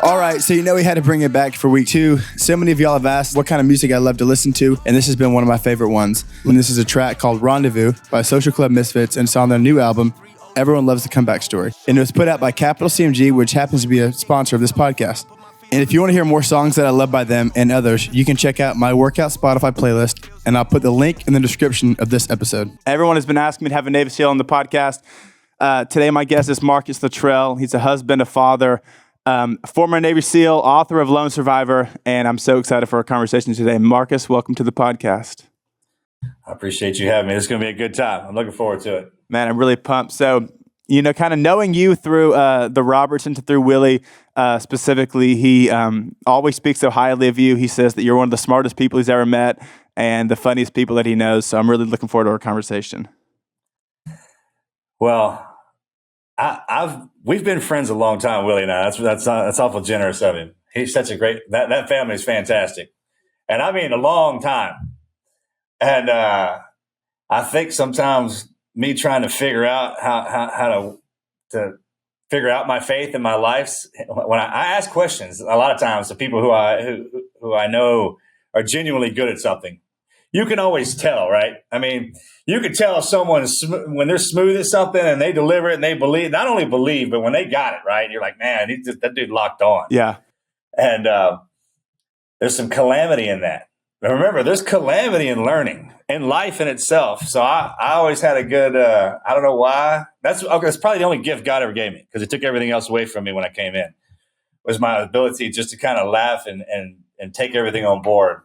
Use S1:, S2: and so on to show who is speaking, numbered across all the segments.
S1: All right, so we had to bring it back for week 2. So many of y'all have asked what kind of music I love to listen to, and this has been one of my favorite ones. And this is a track called Rendezvous by Social Club Misfits, and it's on their new album, Everyone Loves the Comeback Story. And it was put out by Capital CMG, which happens to be a sponsor of this podcast. And if you want to hear more songs that I love by them and others, you can check out my workout Spotify playlist, and I'll put the link in the description of this episode. Everyone has been asking me to have a Navy SEAL on the podcast. Today, my guest is Marcus Luttrell. He's a husband, a father, former Navy SEAL, author of Lone Survivor, and I'm so excited for our conversation today. Marcus, welcome to the podcast.
S2: I appreciate you having me. This is going to be a good time. I'm looking forward to it.
S1: Man, I'm really pumped. So, kind of knowing you through the Robertson, through Willie specifically, he always speaks so highly of you. He says that you're one of the smartest people he's ever met and the funniest people that he knows. So I'm really looking forward to our conversation.
S2: Well, we've been friends a long time, Willie and I. That's awful generous of him. He's such a great, that family is fantastic. And I mean a long time. And I think sometimes me trying to figure out how to figure out my faith in my life, when I ask questions a lot of times to people who I know are genuinely good at something, you can always tell, right? I mean, you can tell if someone's when they're smooth at something and they deliver it and they believe, not only believe, but when they got it right, you're like, man, that dude locked on.
S1: Yeah. And
S2: there's some calamity in that. But remember, there's calamity in learning, in life in itself. So I always had a good, I don't know why. That's probably the only gift God ever gave me, because it took everything else away from me when I came in, was my ability just to kind of laugh and take everything on board.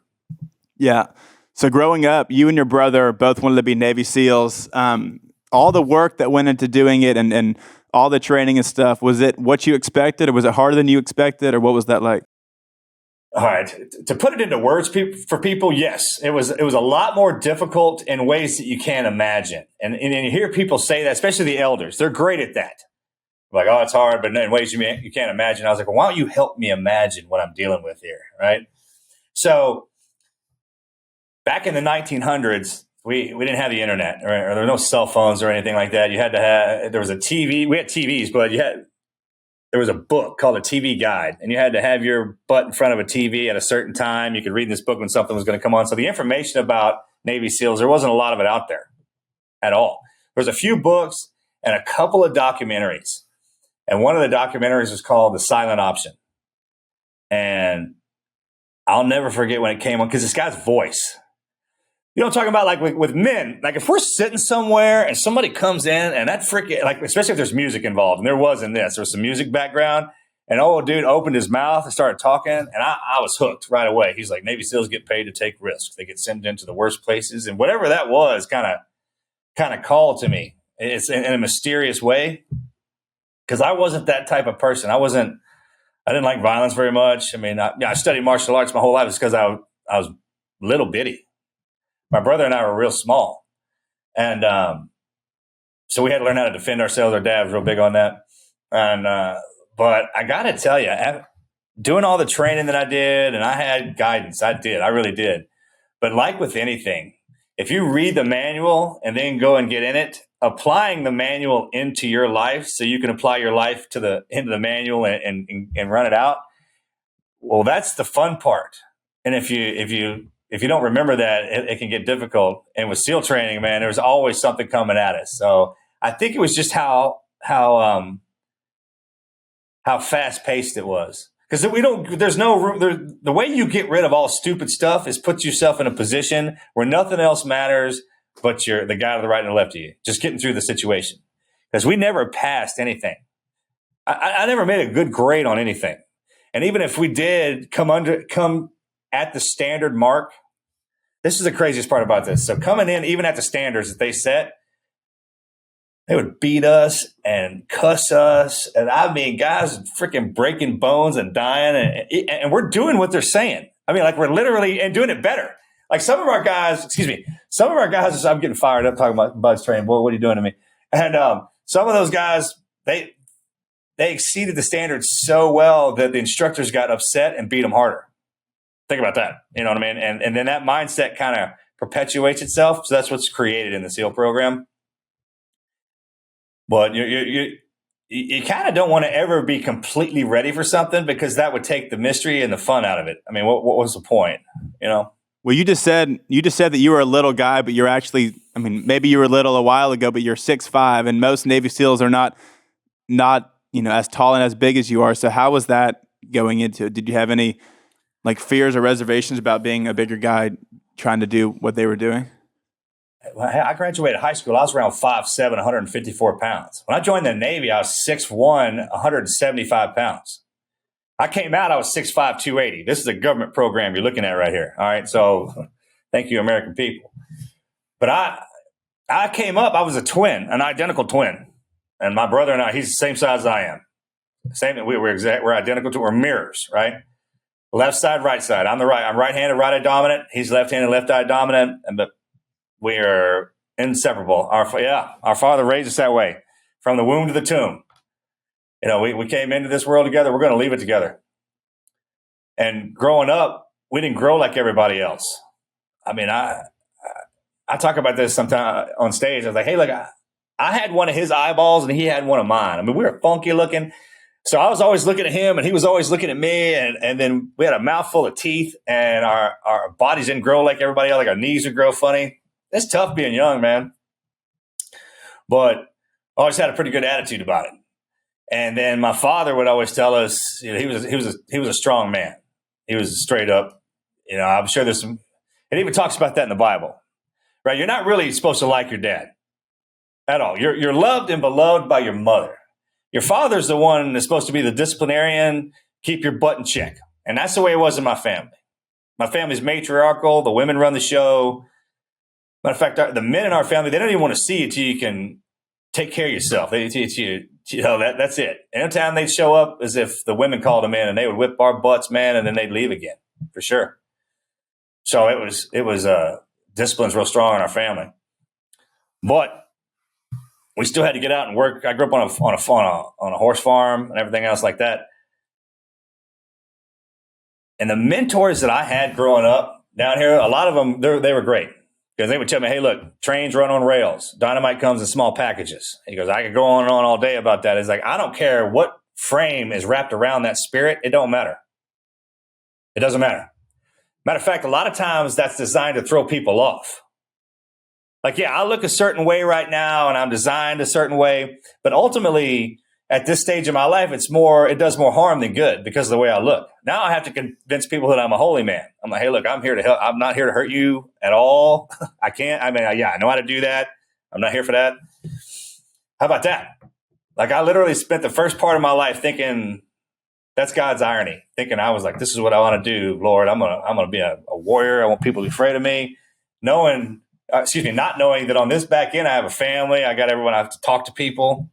S1: Yeah. So growing up, you and your brother both wanted to be Navy SEALs. All the work that went into doing it and all the training and stuff, was it what you expected, or was it harder than you expected, or what was that like?
S2: All right. To put it into words for people, yes, it was a lot more difficult in ways that you can't imagine. And you hear people say that, especially the elders. They're great at that. Like, oh, it's hard, but in ways you can't imagine. I was like, well, why don't you help me imagine what I'm dealing with here, right? So back in the 1900s, we didn't have the internet, or there were no cell phones or anything like that. You had to have, there was a TV. We had TVs, but there was a book called a TV Guide, and you had to have your butt in front of a TV at a certain time. You could read this book when something was going to come on. So the information about Navy SEALs, there wasn't a lot of it out there at all. There was a few books and a couple of documentaries. And one of the documentaries was called The Silent Option. And I'll never forget when it came on, because this guy's voice. You know what I'm talking about? Like with men, like if we're sitting somewhere and somebody comes in and that freaking, like, especially if there's music involved, and there was in this, there was some music background, and old dude opened his mouth and started talking, and I was hooked right away. He's like, Navy SEALs get paid to take risks. They get sent into the worst places. And whatever that was kind of called to me. It's in a mysterious way, because I wasn't that type of person. I didn't like violence very much. I mean, I studied martial arts my whole life. It's because I was little bitty. My brother and I were real small. And so we had to learn how to defend ourselves. Our dad was real big on that. And but I got to tell you, doing all the training that I did, and I had guidance. I really did. But like with anything, if you read the manual and then go and get in it, applying the manual into your life so you can apply your life into the manual and run it out, well, that's the fun part. And if you don't remember that, it can get difficult. And with SEAL training, man, there's always something coming at us. So I think it was just how fast paced it was. Because there's no room. The way you get rid of all stupid stuff is put yourself in a position where nothing else matters but you're the guy to the right and the left of you, just getting through the situation. Because we never passed anything. I never made a good grade on anything. And even if we did come at the standard mark, this is the craziest part about this. So coming in, even at the standards that they set, they would beat us and cuss us. And I mean, guys freaking breaking bones and dying. And we're doing what they're saying. I mean, like, we're literally and doing it better. Like some of our guys, I'm getting fired up talking about Bud's training. Boy, what are you doing to me? And some of those guys, they exceeded the standards so well that the instructors got upset and beat them harder. Think about that. You know what I mean? And then that mindset kind of perpetuates itself. So that's what's created in the SEAL program. But you kind of don't want to ever be completely ready for something, because that would take the mystery and the fun out of it. I mean, what was the point, you know?
S1: Well, you just said that you were a little guy, but you're actually, I mean, maybe you were little a while ago, but you're 6'5", and most Navy SEALs are not as tall and as big as you are. So how was that going into it? Did you have any like fears or reservations about being a bigger guy trying to do what they were doing?
S2: I graduated high school. I was around 5'7", 154 pounds. When I joined the Navy, I was 6'1", 175 pounds. I came out, I was 6'5", 280. This is a government program you're looking at right here. All right. So thank you, American people. But I came up, I was a twin, an identical twin. And my brother and I, he's the same size as I am. We're identical to, we're mirrors, right? Left side, right side. I'm right-handed, right-eye dominant. He's left-handed, left-eye dominant. But we are inseparable. Our father raised us that way, from the womb to the tomb. You know, we came into this world together. We're going to leave it together. And growing up, we didn't grow like everybody else. I mean, I talk about this sometimes on stage. I was like, hey, look, I had one of his eyeballs and he had one of mine. I mean, we were funky looking. So I was always looking at him and he was always looking at me. And then we had a mouthful of teeth and our bodies didn't grow like everybody else. Like our knees would grow funny. It's tough being young, man. But I always had a pretty good attitude about it. And then my father would always tell us, you know, he was a strong man. He was straight up, you know, I'm sure there's some, it even talks about that in the Bible, right? You're not really supposed to like your dad at all. You're loved and beloved by your mother. Your father's the one that's supposed to be the disciplinarian, keep your butt in check. And that's the way it was in my family. My family's matriarchal. The women run the show. Matter of fact, the men in our family, they don't even want to see you until you can take care of yourself. That's it. Anytime they'd show up, as if the women called them in, and they would whip our butts, man, and then they'd leave again, for sure. So it was discipline's real strong in our family. But we still had to get out and work. I grew up on a horse farm and everything else like that. And the mentors that I had growing up down here, a lot of them, they were great. Because they would tell me, hey, look, trains run on rails. Dynamite comes in small packages. He goes, I could go on and on all day about that. It's like, I don't care what frame is wrapped around that spirit. It don't matter. It doesn't matter. Matter of fact, a lot of times that's designed to throw people off. Like, yeah, I look a certain way right now and I'm designed a certain way. But ultimately, at this stage of my life, it does more harm than good because of the way I look. Now I have to convince people that I'm a holy man. I'm like, hey, look, I'm here to help. I'm not here to hurt you at all. I can't. I mean, yeah, I know how to do that. I'm not here for that. How about that? Like, I literally spent the first part of my life thinking that's God's irony. Thinking I was like, this is what I want to do, Lord. I'm gonna be a warrior. I want people to be afraid of me. Not knowing that on this back end, I have a family. I got everyone. I have to talk to people.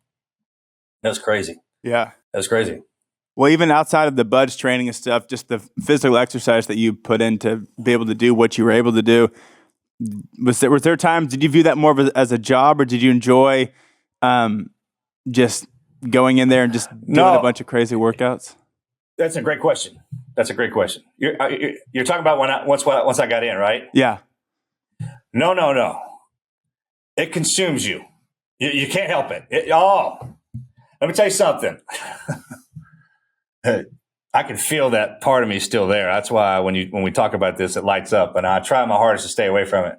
S2: That was crazy.
S1: Yeah.
S2: That was crazy.
S1: Well, even outside of the buds training and stuff, just the physical exercise that you put in to be able to do what you were able to do, was there times, did you view that more as a job, or did you enjoy just going in there and just doing a bunch of crazy workouts?
S2: That's a great question. You're talking about once I got in, right?
S1: Yeah.
S2: No. It consumes you. You can't help it. Let me tell you something. I can feel that part of me still there. That's why when we talk about this, it lights up, and I try my hardest to stay away from it.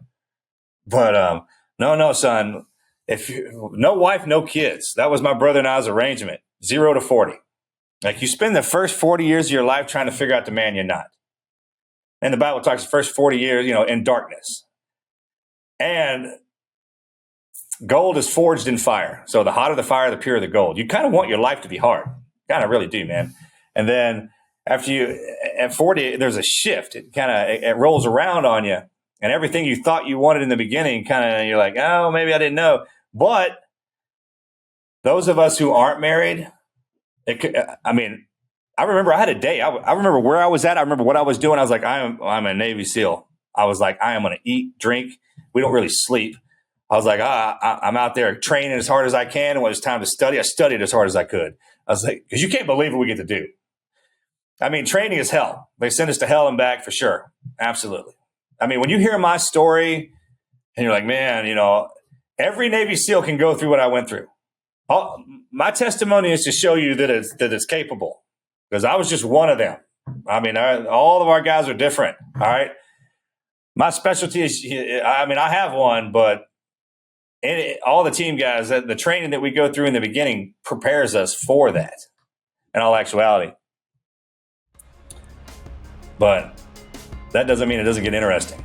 S2: But no, son. No wife, no kids. That was my brother and I's arrangement. 0 to 40. Like, you spend the first 40 years of your life trying to figure out the man you're not. And the Bible talks the first 40 years, in darkness. And gold is forged in fire. So the hotter the fire, the purer the gold. You kind of want your life to be hard. Kind of really do, man. And then at 40, there's a shift. It rolls around on you. And everything you thought you wanted in the beginning, you're like, oh, maybe I didn't know. But those of us who aren't married, I remember I had a day. I remember where I was at. I remember what I was doing. I was like, I'm a Navy SEAL. I was like, I am going to eat, drink. We don't really sleep. I was like, I'm out there training as hard as I can. And when it was time to study, I studied as hard as I could. I was like, because you can't believe what we get to do. I mean, training is hell. They send us to hell and back for sure. Absolutely. I mean, when you hear my story and you're like, man, every Navy SEAL can go through what I went through. My testimony is to show you that it's capable, because I was just one of them. I mean, all of our guys are different. All right. My specialty is, I have one, but all the team guys, the training that we go through in the beginning prepares us for that in all actuality. But that doesn't mean it doesn't get interesting.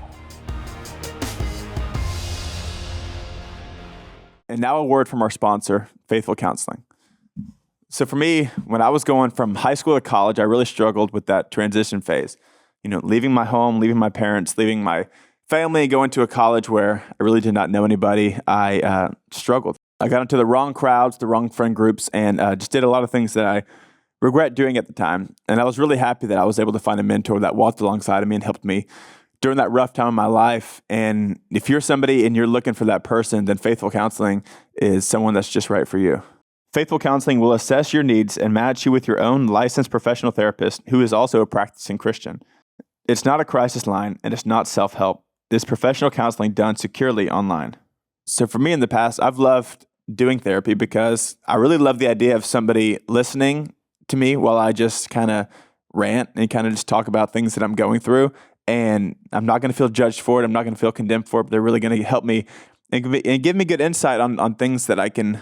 S1: And now a word from our sponsor, Faithful Counseling. So for me, when I was going from high school to college, I really struggled with that transition phase. Leaving my home, leaving my parents, leaving my family, going to a college where I really did not know anybody. I struggled. I got into the wrong crowds, the wrong friend groups, and just did a lot of things that I regret doing at the time. And I was really happy that I was able to find a mentor that walked alongside of me and helped me during that rough time in my life. And if you're somebody and you're looking for that person, then Faithful Counseling is someone that's just right for you. Faithful Counseling will assess your needs and match you with your own licensed professional therapist who is also a practicing Christian. It's not a crisis line and it's not self-help. This professional counseling done securely online. So for me in the past, I've loved doing therapy because I really love the idea of somebody listening to me while I just kind of rant and kind of just talk about things that I'm going through. And I'm not going to feel judged for it. I'm not going to feel condemned for it. But they're really going to help me and give me good insight on things that I can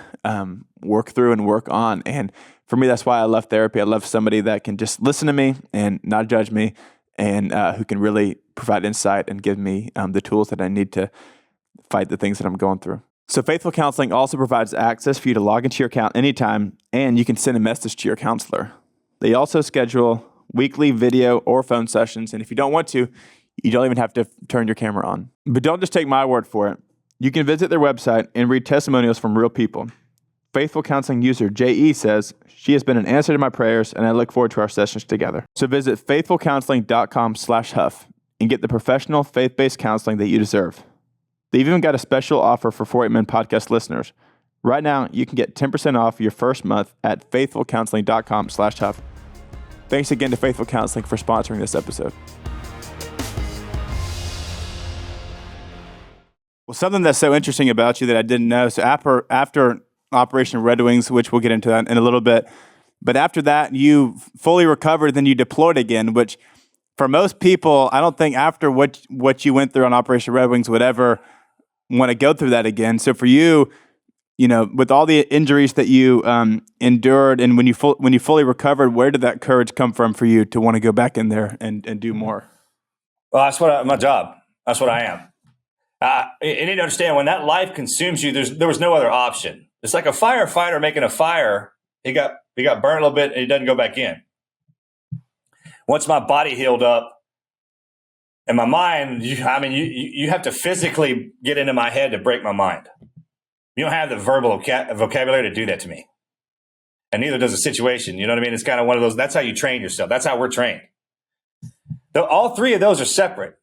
S1: work through and work on. And for me, that's why I love therapy. I love somebody that can just listen to me and not judge me, and who can really provide insight and give me the tools that I need to fight the things that I'm going through. So Faithful Counseling also provides access for you to log into your account anytime, and you can send a message to your counselor. They also schedule weekly video or phone sessions, and if you don't want to, you don't even have to turn your camera on. But don't just take my word for it. You can visit their website and read testimonials from real people. Faithful Counseling user J.E. says, "She has been an answer to my prayers, and I look forward to our sessions together." So visit faithfulcounseling.com/Huff and get the professional, faith-based counseling that you deserve. They've even got a special offer for 48 Men podcast listeners. Right now, you can get 10% off your first month at faithfulcounseling.com/Huff. Thanks again to Faithful Counseling for sponsoring this episode. Well, something that's so interesting about you that I didn't know. So after Operation Red Wings, which we'll get into that in a little bit, but after that, you fully recovered, then you deployed again, which for most people, I don't think after what you went through on Operation Red Wings would ever want to go through that again. So for you, with all the injuries that you endured, and when you fully recovered, where did that courage come from for you to want to go back in there and do more?
S2: Well, that's my job. That's what I am. You need to understand, when that life consumes you, there was no other option. It's like a firefighter making a fire. He got burned a little bit and he doesn't go back in. Once my body healed up and my mind, you have to physically get into my head to break my mind. You don't have the verbal vocabulary to do that to me. And neither does the situation. You know what I mean? It's kind of one of those, that's how you train yourself. That's how we're trained. All three of those are separate.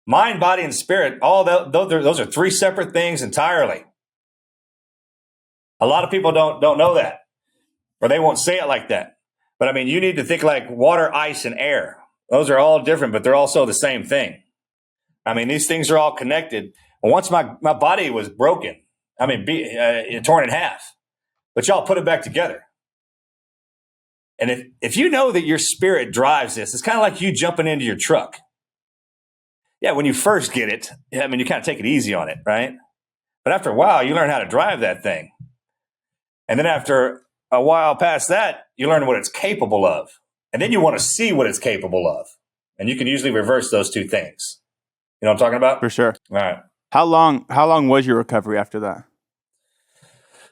S2: Mind, body, and spirit, those are three separate things entirely. A lot of people don't know that, or they won't say it like that. But you need to think like water, ice, and air. Those are all different, but they're also the same thing. These things are all connected. Well, once my body was broken, torn in half, but y'all put it back together. And if you know that your spirit drives this, it's kind of like you jumping into your truck. Yeah, when you first get it, you kind of take it easy on it, right? But after a while, you learn how to drive that thing. And then after a while past that, you learn what it's capable of. And then you want to see what it's capable of. And you can usually reverse those two things. You know what I'm talking about?
S1: For sure.
S2: All right.
S1: How long was your recovery after that?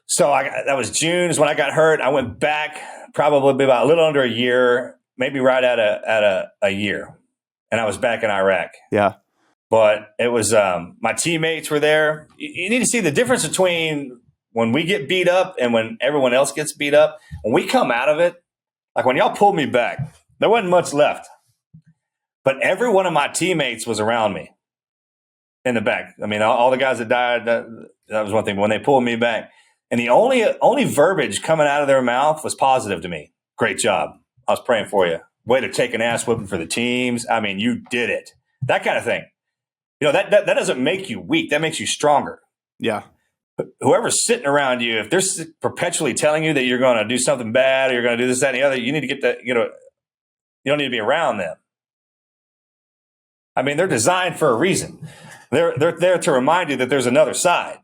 S2: So that was June is when I got hurt. I went back probably about a little under a year, maybe right at a year. And I was back in Iraq.
S1: Yeah.
S2: But it was, my teammates were there. You need to see the difference between when we get beat up and when everyone else gets beat up. When we come out of it, like when y'all pulled me back, there wasn't much left. But every one of my teammates was around me in the back. All the guys that died, that was one thing. But when they pulled me back, and the only verbiage coming out of their mouth was positive to me. Great job. I was praying for you. Way to take an ass whipping for the teams. You did it. That kind of thing. That doesn't make you weak. That makes you stronger.
S1: Yeah.
S2: whoever's sitting around you, if they're perpetually telling you that you're going to do something bad or you're going to do this, that, and the other, you need to get that, you don't need to be around them. I mean, they're designed for a reason. They're there to remind you that there's another side.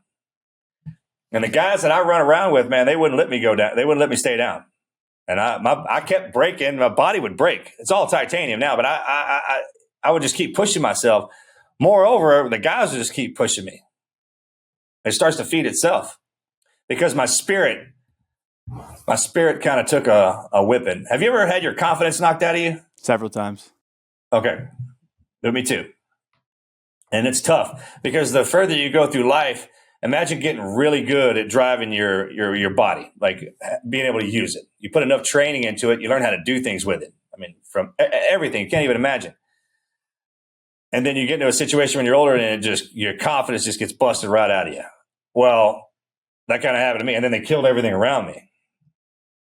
S2: And the guys that I run around with, man, they wouldn't let me go down. They wouldn't let me stay down. And I kept breaking. My body would break. It's all titanium now, but I would just keep pushing myself. Moreover, the guys would just keep pushing me. It starts to feed itself because my spirit kind of took a whipping. Have you ever had your confidence knocked out of you?
S1: Several times.
S2: Okay. Me too. And it's tough because the further you go through life, imagine getting really good at driving your body, like being able to use it. You put enough training into it, you learn how to do things with it. I mean, from everything, you can't even imagine. And then you get into a situation when you're older and your confidence just gets busted right out of you. Well, that kind of happened to me. And then they killed everything around me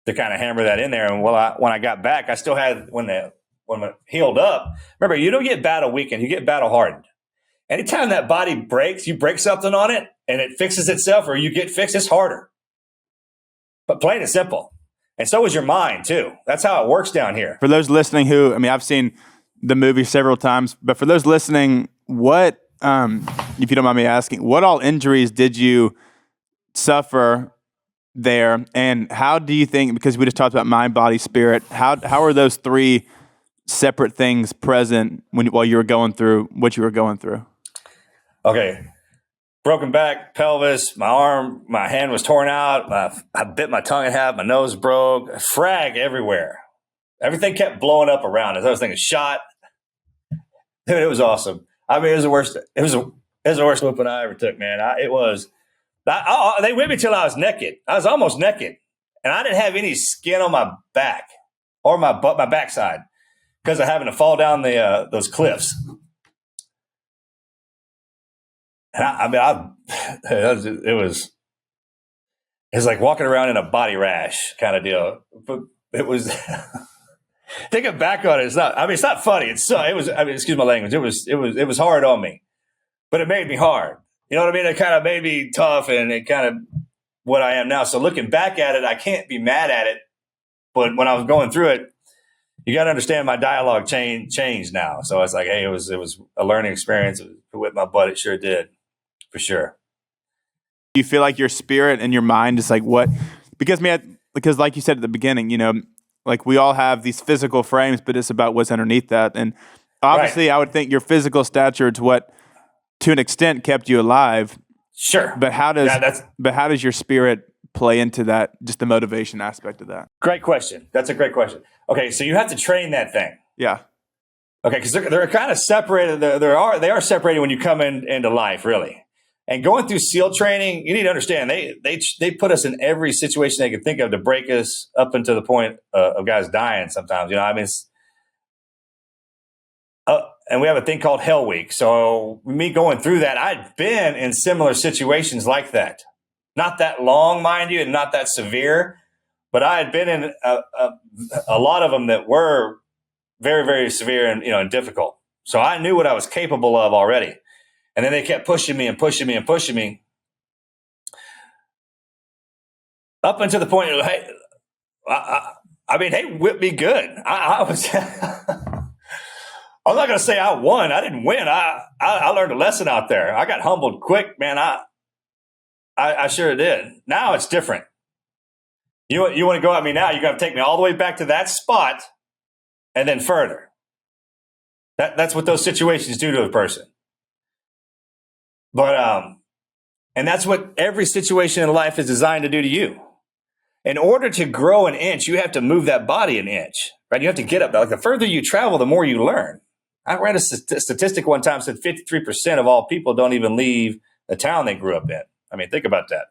S2: to kind of hammer that in there. And when I got back, I still had, when I healed up, remember, you don't get battle weakened, you get battle hardened. Anytime that body breaks, you break something on it and it fixes itself or you get fixed, it's harder. But plain and simple. And so is your mind too. That's how it works down here.
S1: For those listening I've seen the movie several times, but for those listening, what, if you don't mind me asking, what all injuries did you suffer there? And how do you think, because we just talked about mind, body, spirit, how are those three separate things present while you were going through what you were going through?
S2: Okay. Broken back, pelvis, my arm, my hand was torn out. I bit my tongue in half. My nose broke. Frag everywhere. Everything kept blowing up around us. I was thinking shot. Dude, it was awesome. I mean, it was the worst. It was the worst whooping I ever took, man. They whipped me till I was naked. I was almost naked, and I didn't have any skin on my back or my backside because of having to fall down those cliffs. And it was like walking around in a body rash kind of deal. But it was thinking back on it, it's not funny. Excuse my language. It was hard on me, but it made me hard. You know what I mean? It kind of made me tough, and it kind of what I am now. So looking back at it, I can't be mad at it. But when I was going through it, you got to understand my dialogue changed now. So it's like, hey, it was a learning experience. It whipped my butt. It sure did, for sure.
S1: You feel like your spirit and your mind is like what? Because like you said at the beginning, like we all have these physical frames, but it's about what's underneath that. And obviously, right. I would think your physical stature is what, to an extent, kept you alive.
S2: Sure.
S1: But how does your spirit play into that, just the motivation aspect of that?
S2: Great question. That's a great question. Okay, so you have to train that thing.
S1: Yeah.
S2: Okay, because they're kind of separated. They are separated when you come into life, really. And going through SEAL training, you need to understand they put us in every situation they could think of to break us up into the point of guys dying sometimes. And we have a thing called Hell Week. So me going through that, I'd been in similar situations like that. Not that long, mind you, and not that severe, but I had been in a lot of them that were very, very severe and difficult. So I knew what I was capable of already. And then they kept pushing me and pushing me and pushing me up until the point, hey, they whipped me good. I was, I'm not going to say I won. I didn't win. I learned a lesson out there. I got humbled quick, man. I sure did. Now it's different. You want to go at me now, you got to take me all the way back to that spot and then further. That's what those situations do to a person. But and that's what every situation in life is designed to do to you. In order to grow an inch, you have to move that body an inch, right? You have to get up. Like the further you travel, the more you learn. I read a statistic one time said 53% of all people don't even leave the town they grew up in. I mean, think about that.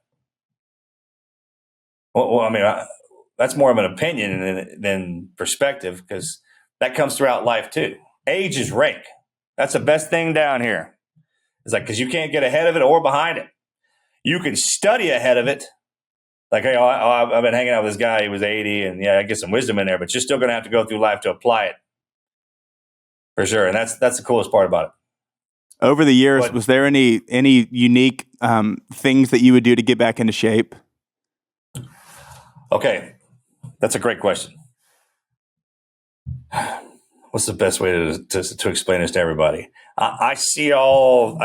S2: Well, that's more of an opinion than perspective, because that comes throughout life too. Age is rank. That's the best thing down here. It's like, because you can't get ahead of it or behind it. You can study ahead of it. Like, hey, I've been hanging out with this guy. He was 80, and yeah, I get some wisdom in there, but you're still going to have to go through life to apply it. For sure. And that's the coolest part about it.
S1: Over the years,
S2: But
S1: was there any unique things that you would do to get back into shape?
S2: okay, that's a great question. What's the best way to explain this to everybody? I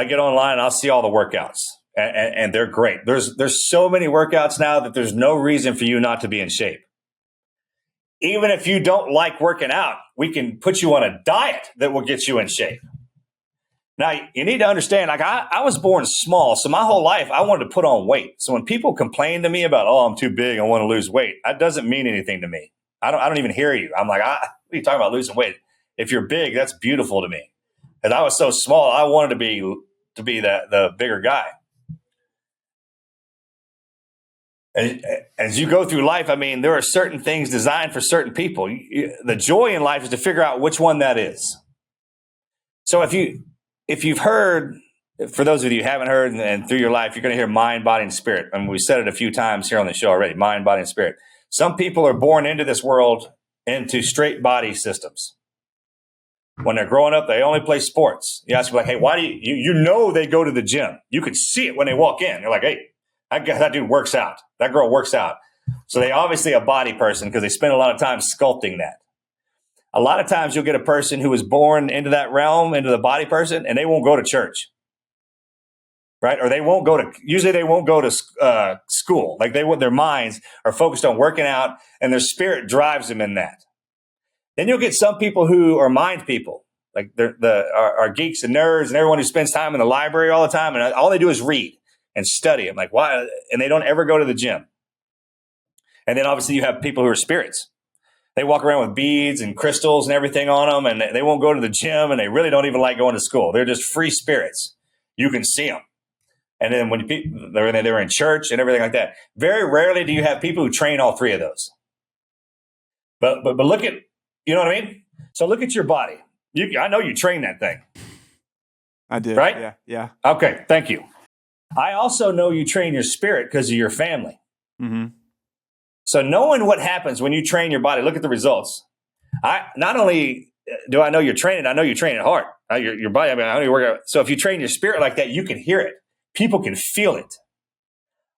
S2: get online, I'll see all the workouts, and they're great. There's so many workouts now that there's no reason for you not to be in shape. Even if you don't like working out, we can put you on a diet that will get you in shape. Now, you need to understand, like I was born small, so my whole life I wanted to put on weight. So when people complain to me about, oh, I'm too big, I want to lose weight, that doesn't mean anything to me. I don't even hear you. I'm like, what are you talking about losing weight? If you're big, that's beautiful to me. And I was so small, I wanted to be the bigger guy. And as you go through life, I mean, there are certain things designed for certain people. The joy in life is to figure out which one that is. So if you've heard, for those of you who haven't heard, and through your life, you're going to hear mind, body, and spirit. And we said it a few times here on the show already, mind, body, and spirit. Some people are born into this world into straight body systems. When they're growing up, they only play sports. You ask them, like, hey, why do you know they go to the gym? You can see it when they walk in. You're like, hey, that dude works out. That girl works out. So they obviously a body person because they spend a lot of time sculpting that. A lot of times you'll get a person who was born into that realm, into the body person, and they won't go to church. Right? Or they won't go to school. Like their minds are focused on working out and their spirit drives them in that. Then you'll get some people who are mind people, like are geeks and nerds and everyone who spends time in the library all the time. And all they do is read and study. I'm like, why? And they don't ever go to the gym. And then obviously you have people who are spirits. They walk around with beads and crystals and everything on them, and they won't go to the gym, and they really don't even like going to school. They're just free spirits. You can see them. And then when they're in church and everything like that, very rarely do you have people who train all three of those. But look at, you know what I mean? So look at your body. I know you train that thing.
S1: I did.
S2: Right?
S1: Yeah.
S2: Okay, thank you. I also know you train your spirit because of your family. Mm-hmm. So knowing what happens when you train your body, look at the results. Not only do I know you're training, I know you train it hard. Your body, I know you work out. So if you train your spirit like that, you can hear it. People can feel it.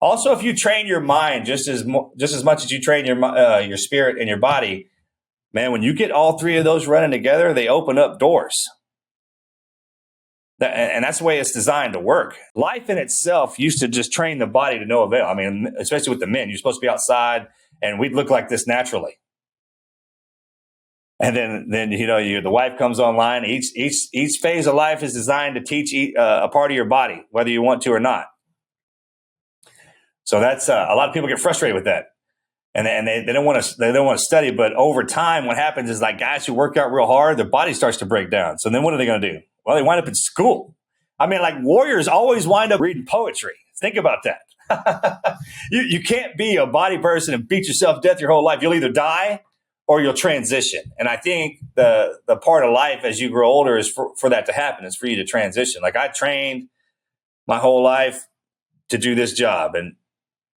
S2: Also, if you train your mind just as much as you train your spirit and your body, man, when you get all three of those running together, they open up doors. And that's the way it's designed to work. Life in itself used to just train the body to no avail. I mean, especially with the men, you're supposed to be outside, and we'd look like this naturally. And then the wife comes online. Each phase of life is designed to teach a part of your body, whether you want to or not. So that's a lot of people get frustrated with that, and they don't want to study. But over time, what happens is like guys who work out real hard, their body starts to break down. So then what are they going to do? Well, they wind up in school. I mean, like warriors always wind up reading poetry. Think about that. You can't be a body person and beat yourself to death your whole life. You'll either die or you'll transition. And I think the part of life as you grow older is for that to happen. It's for you to transition. Like I trained my whole life to do this job. And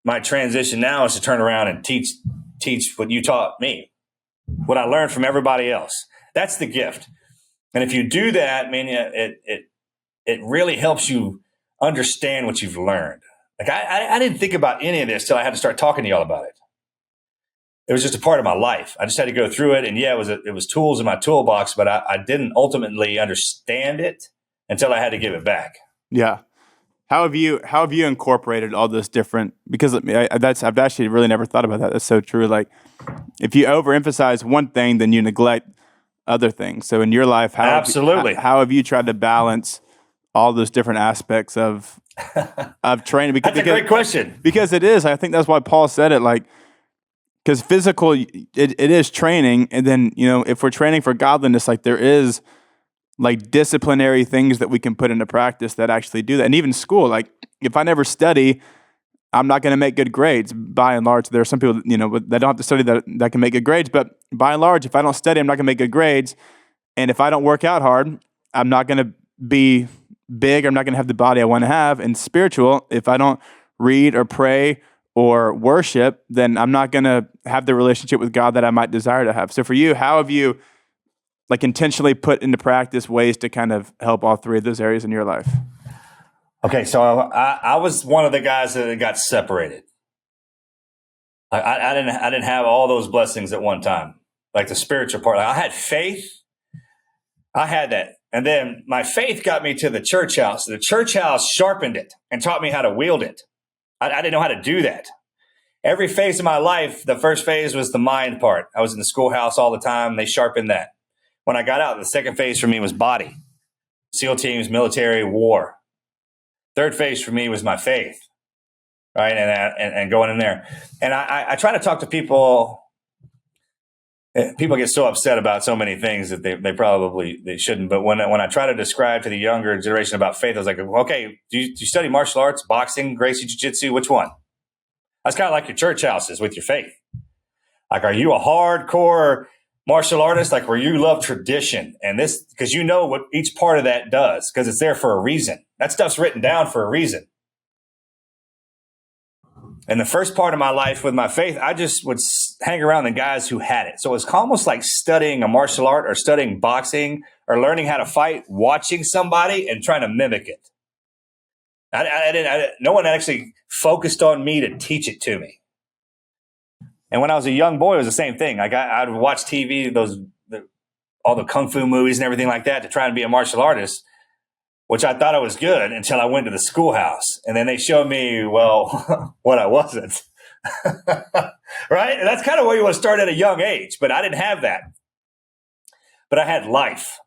S2: my transition now is to turn around and teach what you taught me, what I learned from everybody else. That's the gift. And if you do that, man, it really helps you understand what you've learned. Like I didn't think about any of this till I had to start talking to y'all about it. It was just a part of my life. I just had to go through it. And yeah, it was tools in my toolbox, but I didn't ultimately understand it until I had to give it back.
S1: Yeah. How have you incorporated all those different, because I've actually really never thought about that. That's so true. Like if you overemphasize one thing, then you neglect other things. So in your life, how have you tried to balance all those different aspects of training?
S2: That's a great question.
S1: Because it is. I think that's why Paul said it. Like, because physical, it is training, and then if we're training for godliness, like there is like disciplinary things that we can put into practice that actually do that. And even school, like if I never study, I'm not going to make good grades. By and large, there are some people that don't have to study that can make good grades. But by and large, if I don't study, I'm not going to make good grades. And if I don't work out hard, I'm not going to be big. I'm not going to have the body I want to have. And spiritual, if I don't read or pray or worship, then I'm not going to have the relationship with God that I might desire to have. So for you, how have you like intentionally put into practice ways to kind of help all three of those areas in your life?
S2: Okay, so I was one of the guys that got separated. I didn't have all those blessings at one time, like the spiritual part. Like I had faith, I had that, and then my faith got me to the church house. The church house sharpened it and taught me how to wield it. I didn't know how to do that. Every phase of my life, the first phase was the mind part. I was in the schoolhouse all the time. They sharpened that. When I got out, the second phase for me was body, SEAL teams, military, war. Third phase for me was my faith, right? And going in there. And I try to talk to people. People get so upset about so many things that they probably shouldn't. But when I try to describe to the younger generation about faith, I was like, okay, do you study martial arts, boxing, Gracie Jiu-Jitsu? Which one? That's kind of like your church houses with your faith. Like, are you a hardcore martial artist? Like, where you love tradition and this, because you know what each part of that does, because it's there for a reason. That stuff's written down for a reason. And the first part of my life with my faith, I just would hang around the guys who had it. So it was almost like studying a martial art or studying boxing or learning how to fight, watching somebody and trying to mimic it. No one actually focused on me to teach it to me. And when I was a young boy, it was the same thing. Like I'd watch TV, all the kung fu movies and everything like that to try and be a martial artist, which I thought I was good until I went to the schoolhouse. And then they showed me, well, what I wasn't. Right? And that's kind of where you want to start at a young age. But I didn't have that. But I had life.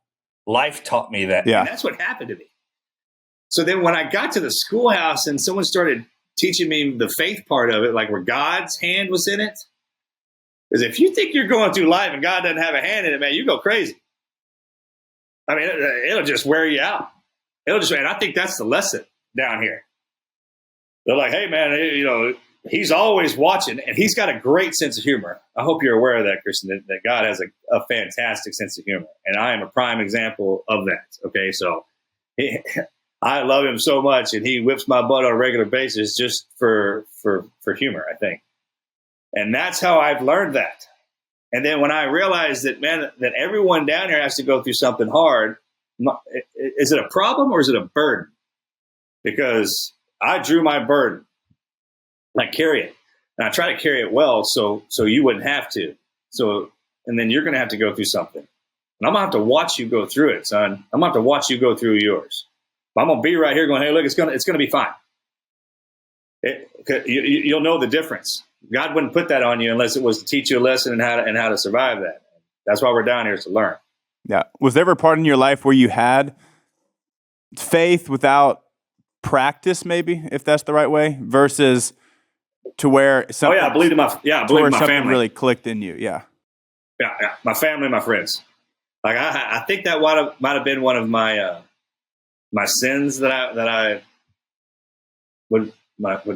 S2: Life taught me that.
S1: Yeah.
S2: And that's what happened to me. So then when I got to the schoolhouse and someone started teaching me the faith part of it, like where God's hand was in it. Because if you think you're going through life and God doesn't have a hand in it, man, you go crazy. I mean, it'll just wear you out. And I think that's the lesson down here. They're like, hey, man, he's always watching, and he's got a great sense of humor. I hope you're aware of that, Christian, that God has a fantastic sense of humor. And I am a prime example of that. Okay, so I love him so much, and he whips my butt on a regular basis just for humor, I think. And that's how I've learned that. And then when I realized that, man, that everyone down here has to go through something hard, is it a problem or is it a burden? Because I drew my burden, like carry it, and I try to carry it well, so you wouldn't have to. So, and then you're going to have to go through something, and I'm going to have to watch you go through it, son. I'm going to have to watch you go through yours. But I'm going to be right here going, hey, look, it's going to be fine. You'll know the difference. God wouldn't put that on you unless it was to teach you a lesson and how to survive that. That's why we're down here, is to learn.
S1: Yeah. Was there ever a part in your life where you had faith without practice, maybe, if that's the right way, versus to where something,
S2: I believed in my family
S1: really clicked in you. Yeah.
S2: Yeah. My family, my friends. Like I think that might have been one of my my sins that I would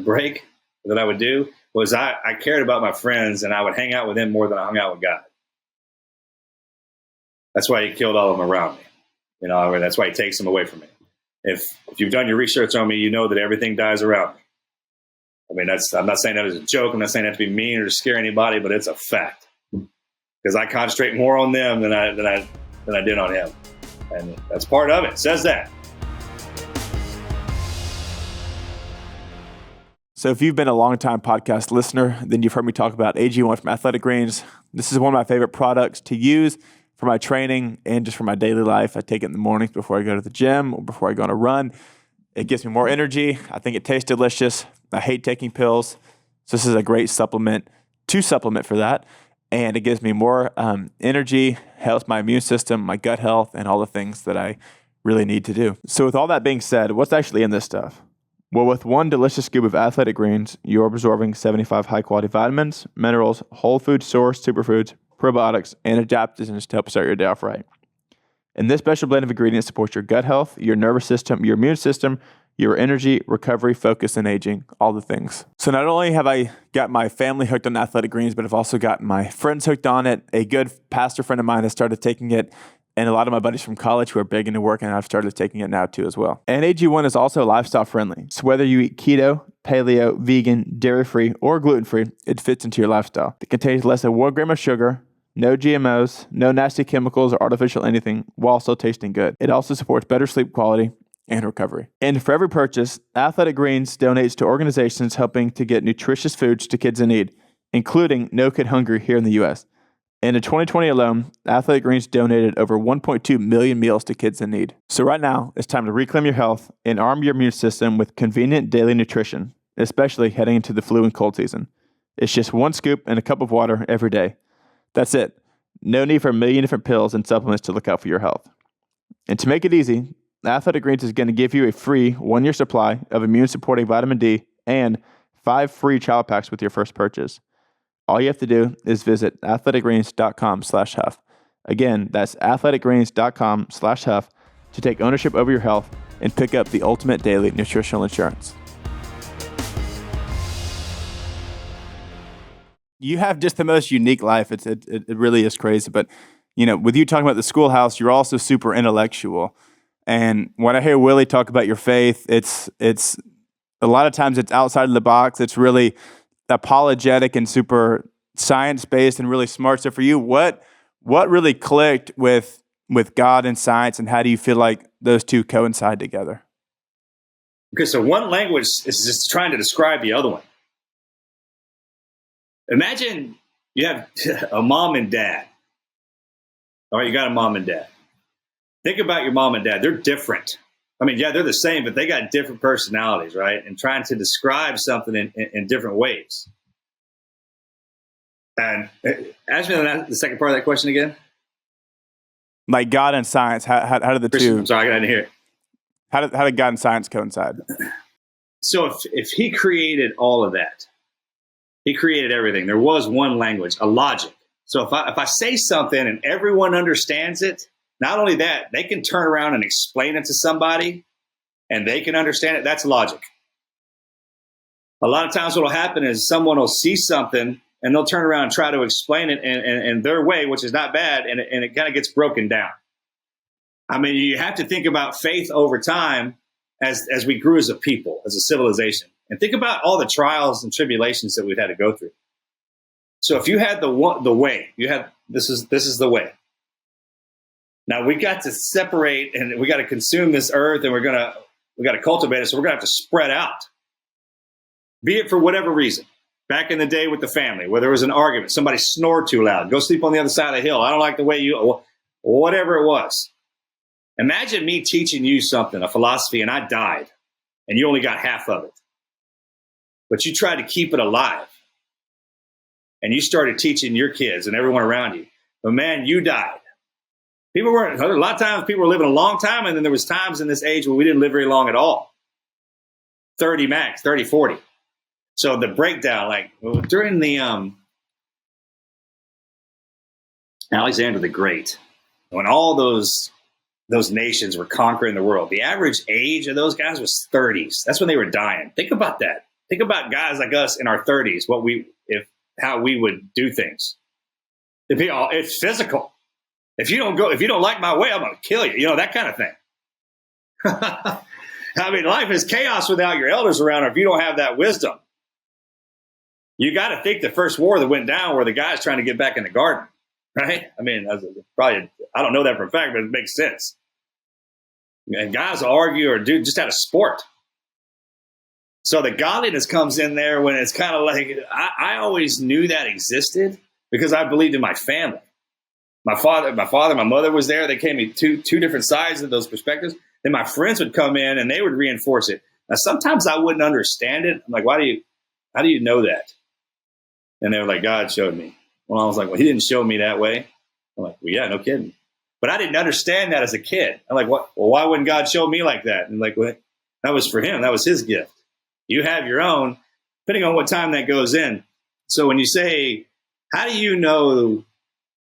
S2: break, that I would do, was I cared about my friends, and I would hang out with them more than I hung out with God. That's why he killed all of them around me. That's why he takes them away from me. If you've done your research on me, you know that everything dies around me. I mean, I'm not saying that as a joke. I'm not saying that to be mean or to scare anybody, but it's a fact. Because I concentrate more on them than I did on him. And that's part of it. It says that.
S1: So if you've been a long-time podcast listener, then you've heard me talk about AG1 from Athletic Greens. This is one of my favorite products to use for my training and just for my daily life. I take it in the mornings before I go to the gym or before I go on a run. It gives me more energy. I think it tastes delicious. I hate taking pills. So this is a great supplement for that. And it gives me more energy, helps my immune system, my gut health, and all the things that I really need to do. So with all that being said, what's actually in this stuff? Well, with one delicious scoop of Athletic Greens, you're absorbing 75 high-quality vitamins, minerals, whole food source superfoods, probiotics, and adaptogens to help start your day off right. And this special blend of ingredients supports your gut health, your nervous system, your immune system, your energy, recovery, focus, and aging, all the things. So not only have I got my family hooked on Athletic Greens, but I've also got my friends hooked on it. A good pastor friend of mine has started taking it, and a lot of my buddies from college who are big into work, and I've started taking it now too as well. And AG1 is also lifestyle friendly. So whether you eat keto, paleo, vegan, dairy-free, or gluten-free, it fits into your lifestyle. It contains less than 1 gram of sugar,
S3: No GMOs, no nasty chemicals or artificial anything, while still tasting good. It also supports better sleep quality and recovery. And for every purchase, Athletic Greens donates to organizations helping to get nutritious foods to kids in need, including No Kid Hungry here in the U.S. And in 2020 alone, Athletic Greens donated over 1.2 million meals to kids in need. So right now, it's time to reclaim your health and arm your immune system with convenient daily nutrition, especially heading into the flu and cold season. It's just one scoop and a cup of water every day. That's it. No need for a million different pills and supplements to look out for your health. And to make it easy, Athletic Greens is going to give you a free 1-year supply of immune-supporting vitamin D and 5 free child packs with your first purchase. All you have to do is visit athleticgreens.com/Huff. Again, that's athleticgreens.com/Huff to take ownership over your health and pick up the ultimate daily nutritional insurance. You have just the most unique life. It really is crazy. But, with you talking about the schoolhouse, you're also super intellectual. And when I hear Willie talk about your faith, it's a lot of times it's outside of the box. It's really apologetic and super science-based and really smart. So for you, what really clicked with God and science, and how do you feel like those two coincide together?
S2: Okay, so one language is just trying to describe the other one. Imagine you have a mom and dad. All right, you got a mom and dad. Think about your mom and dad. They're different. I mean, yeah, they're the same, but they got different personalities, right? And trying to describe something in different ways. And ask me the second part of that question again.
S3: Like God and science, how did the two?
S2: I'm sorry, I didn't hear it.
S3: How did God and science coincide?
S2: So if he created all of that, he created everything. There was one language, a logic. So if I say something and everyone understands it, not only that, they can turn around and explain it to somebody and they can understand it. That's logic. A lot of times what will happen is someone will see something and they'll turn around and try to explain it in their way, which is not bad, and it kind of gets broken down. I mean, you have to think about faith over time as we grew as a people, as a civilization. And think about all the trials and tribulations that we've had to go through. So if you had the way, you have this is the way. Now we got to separate and we got to consume this earth, and we got to cultivate it. So we're gonna have to spread out, be it for whatever reason. Back in the day with the family, where there was an argument, somebody snored too loud, go sleep on the other side of the hill. I don't like the way whatever it was. Imagine me teaching you something, a philosophy, and I died, and you only got half of it. But you tried to keep it alive. And you started teaching your kids and everyone around you. But man, you died. A lot of times people were living a long time, and then there was times in this age where we didn't live very long at all. 30 max, 30, 40. So the breakdown, during the Alexander the Great, when all those nations were conquering the world, the average age of those guys was 30s. That's when they were dying. Think about that. Think about guys like us in our 30s, how we would do things. It's physical. If you don't like my way, I'm going to kill you. That kind of thing. I mean, life is chaos without your elders around, or if you don't have that wisdom. You got to think the first war that went down where the guy's trying to get back in the garden, right? I mean, I don't know that for a fact, but it makes sense. And guys will argue or do just out of sport. So the godliness comes in there when it's kind of like, I always knew that existed because I believed in my family. My father, my mother was there. They came me two different sides of those perspectives. Then my friends would come in and they would reinforce it. Now, sometimes I wouldn't understand it. I'm like, how do you know that? And they were like, God showed me. Well, I was like, well, he didn't show me that way. I'm like, well, yeah, no kidding. But I didn't understand that as a kid. I'm like, what? Well, why wouldn't God show me like that? And like, what? That was for him. That was his gift. You have your own, depending on what time that goes in. So when you say, how do you know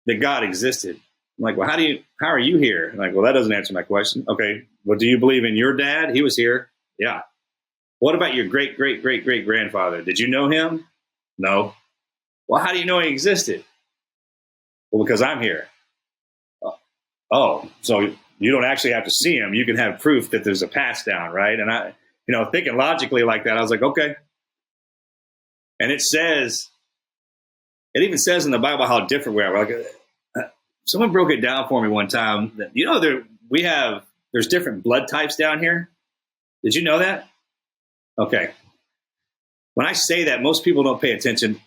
S2: that God existed? I'm like, well, how are you here? I'm like, well, that doesn't answer my question. Okay. Well, do you believe in your dad? He was here. Yeah. What about your great, great, great, great grandfather? Did you know him? No. Well, how do you know he existed? Well, because I'm here. Oh, so you don't actually have to see him. You can have proof that there's a pass down, right? And I, thinking logically like that, I was like, okay. And it says
S4: it even says in the Bible how different we are. Someone broke it down for me one time that, there's different blood types down here. Did you know that? Okay. When I say that, most people don't pay attention.